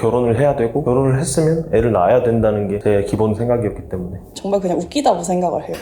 결혼을 해야 되고 결혼을 했으면 애를 낳아야 된다는 게 제 기본 생각이었기 때문에 정말 그냥 웃기다고 생각을 해요.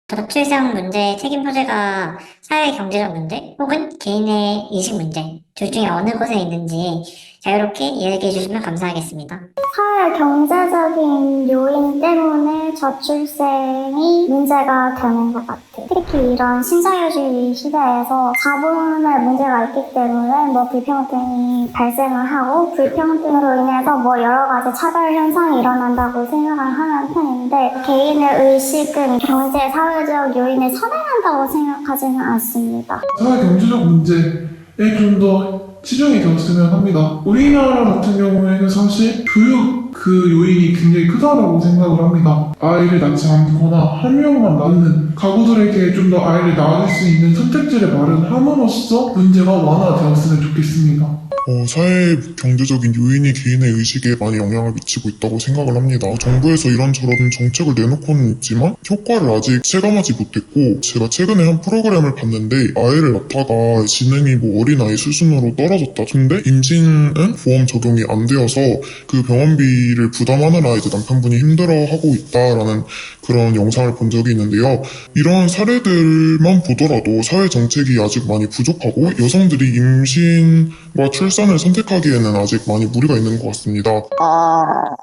저출생 문제의 책임 소재가 사회 경제적 문제 혹은 개인의 인식 문제 둘 중에 어느 곳에 있는지 자유롭게 이야기해 주시면 감사하겠습니다. 사회 경제적인 요인 때문에 저출생이 문제가 되는 것 같아요. 특히 이런 신자유주의 시대에서 자본의 문제가 있기 때문에 불평등이 발생을 하고 불평등으로 인해서 여러 가지 차별 현상이 일어난다고 생각을 하는 편인데 개인의 의식은 경제, 사회적 요인에 선행한다고 생각하지는 않습니다. 사회 경제적 문제에 좀 더 치중이 되었으면 합니다. 우리나라 같은 경우에는 사실 교육 그 요인이 굉장히 크다라고 생각을 합니다. 아이를 낳지 않거나 한 명만 낳는 가구들에게 좀 더 아이를 낳을 수 있는 선택지를 마련함으로써 문제가 완화되었으면 좋겠습니다. 사회 경제적인 요인이 개인의 의식에 많이 영향을 미치고 있다고 생각을 합니다. 정부에서 이런저런 정책을 내놓고는 있지만 효과를 아직 체감하지 못했고 제가 최근에 한 프로그램을 봤는데 아이를 낳다가 지능이 어린아이 수준으로 떨어졌다. 근데 임신은 보험 적용이 안 되어서 그 병원비를 부담하느라 이제 남편분이 힘들어하고 있다라는 그런 영상을 본 적이 있는데요. 이런 사례들만 보더라도 사회 정책이 아직 많이 부족하고 여성들이 임신과 출산을 선택하기에는 아직 많이 무리가 있는 것 같습니다.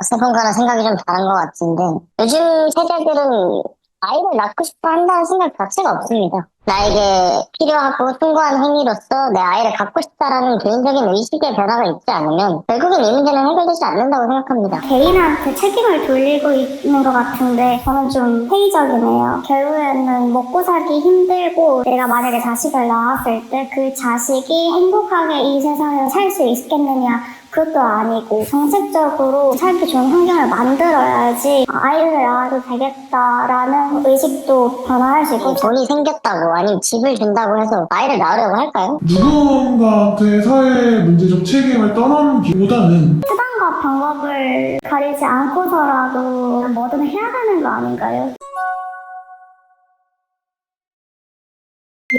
생각과는 생각이 좀 다른 것 같은데 요즘 세대들은 아이를 낳고 싶어 한다는 생각 자체가 없습니다. 나에게 필요하고 숭고한 행위로서 내 아이를 갖고 싶다라는 개인적인 의식의 변화가 있지 않으면 결국엔 이 문제는 해결되지 않는다고 생각합니다. 개인한테 책임을 돌리고 있는 것 같은데 저는 좀 회의적이네요. 결국에는 먹고 살기 힘들고 내가 만약에 자식을 낳았을 때 그 자식이 행복하게 이 세상에 살 수 있겠느냐 그것도 아니고 정책적으로 살기 좋은 환경을 만들어야지 아이를 낳아도 되겠다라는 의식도 변화할 수 있고 돈이 생겼다고 아니면 집을 준다고 해서 아이를 낳으려고 할까요? 누군가한테 사회 문제적 책임을 떠넘기보다는 수단과 방법을 가리지 않고서라도 뭐든 해야 되는 거 아닌가요?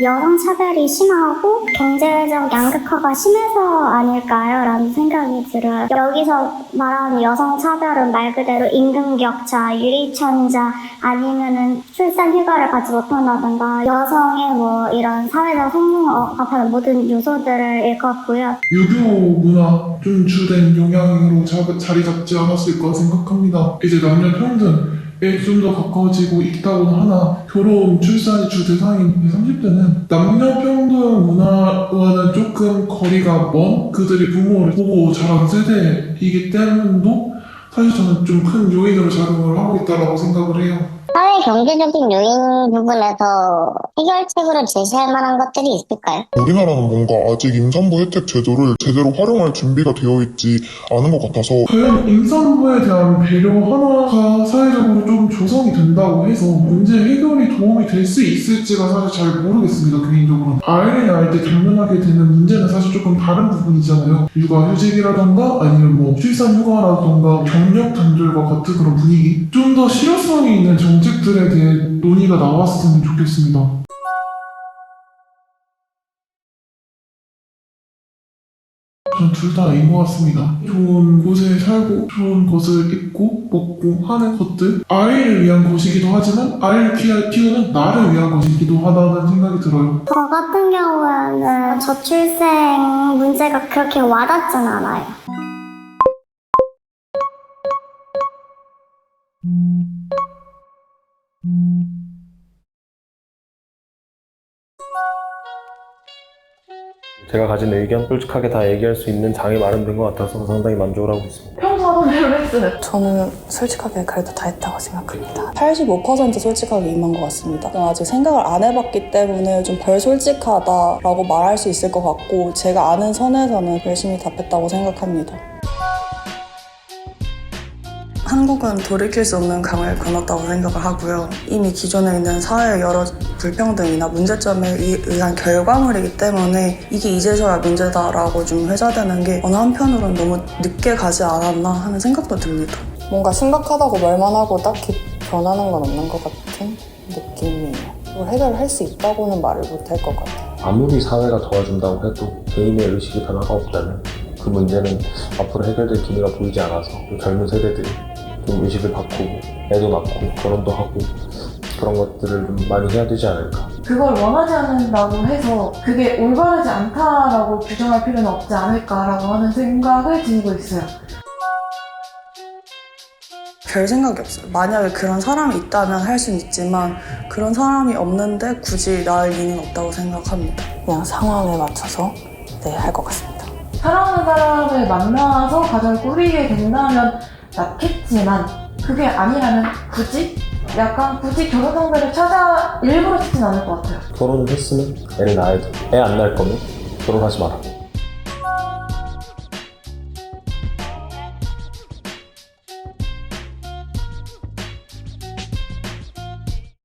여성 차별이 심하고 경제적 양극화가 심해서 아닐까요? 라는 생각이 들어요. 여기서 말하는 여성 차별은 말 그대로 임금격차, 유리천자 아니면은 출산 휴가를 받지 못한다든가 여성의 이런 사회적 성능을 억압하는 모든 요소들을 일컫고요. 유교 문화 좀 주된 영향으로 자리 잡지 않았을까 생각합니다. 이제 남녀 평등에 좀 더 가까워지고 있다고는 하나 결혼, 출산이 주 대상인 30대는 남녀 평등 문화와는 조금 거리가 먼 그들이 부모를 보고 자란 세대이기 때문도 사실 저는 좀 큰 요인으로 작용을 하고 있다고 생각을 해요. 사회 경제적인 요인 부분에서 해결책으로 제시할 만한 것들이 있을까요? 우리나라는 뭔가 아직 임산부 혜택 제도를 제대로 활용할 준비가 되어 있지 않은 것 같아서 과연 임산부에 대한 배려 하나가 사회적으로 좀 조성이 된다고 해서 문제 해결이 도움이 될 수 있을지가 사실 잘 모르겠습니다. 개인적으로는 아이를 낳을 때 당면하게 되는 문제는 사실 조금 다른 부분이잖아요. 육아휴직이라던가 아니면 출산 휴가라던가 경력 단절과 같은 그런 분위기 좀 더 실효성이 있는 정책들에 대해 논의가 나왔으면 좋겠습니다. 전 둘 다인 것 같습니다. 좋은 곳에 살고 좋은 것을 입고 먹고 하는 것들 아이를 위한 것이기도 하지만 아이를 키우는 나를 위한 것이기도 하다는 생각이 들어요. 저 같은 경우에는 저출생 문제가 그렇게 와닿진 않아요. 제가 가진 의견 솔직하게 다 얘기할 수 있는 장이 마련된 것 같아서 상당히 만족을 하고 있습니다. 평소 하던 대로 했어요. 저는 솔직하게 그래도 다 했다고 생각합니다. 85% 솔직하게 임한 것 같습니다. 아직 생각을 안 해봤기 때문에 좀 덜 솔직하다라고 말할 수 있을 것 같고 제가 아는 선에서는 열심히 답했다고 생각합니다. 한국은 돌이킬 수 없는 강을 건넜다고 생각을 하고요. 이미 기존에 있는 사회의 여러 불평등이나 문제점에 의한 결과물이기 때문에 이게 이제서야 문제다라고 좀 회자되는 게 어느 한편으로는 너무 늦게 가지 않았나 하는 생각도 듭니다. 뭔가 심각하다고 말만 하고 딱히 변하는 건 없는 것 같은 느낌이에요. 그걸 해결할 수 있다고는 말을 못 할 것 같아요. 아무리 사회가 도와준다고 해도 개인의 의식이 변화가 없다면 그 문제는 앞으로 해결될 기미가 보이지 않아서 젊은 세대들이 좀 의식을 바꾸고 애도 낳고 결혼도 하고 그런 것들을 좀 많이 해야 되지 않을까. 그걸 원하지 않는다고 해서 그게 올바르지 않다라고 규정할 필요는 없지 않을까라고 하는 생각을 지니고 있어요. 별 생각이 없어요. 만약에 그런 사람이 있다면 할 수는 있지만 그런 사람이 없는데 굳이 낳을 이유는 없다고 생각합니다. 그냥 상황에 맞춰서 할 것 같습니다. 사랑하는 사람을 만나서 가정을 꾸리게 된다면 낫겠지만 그게 아니라면 굳이 결혼 상대를 일부러 찾진 않을 것 같아요. 결혼을 했으면 애를 낳아야 돼. 애 안 낳을 거면 결혼하지 마라.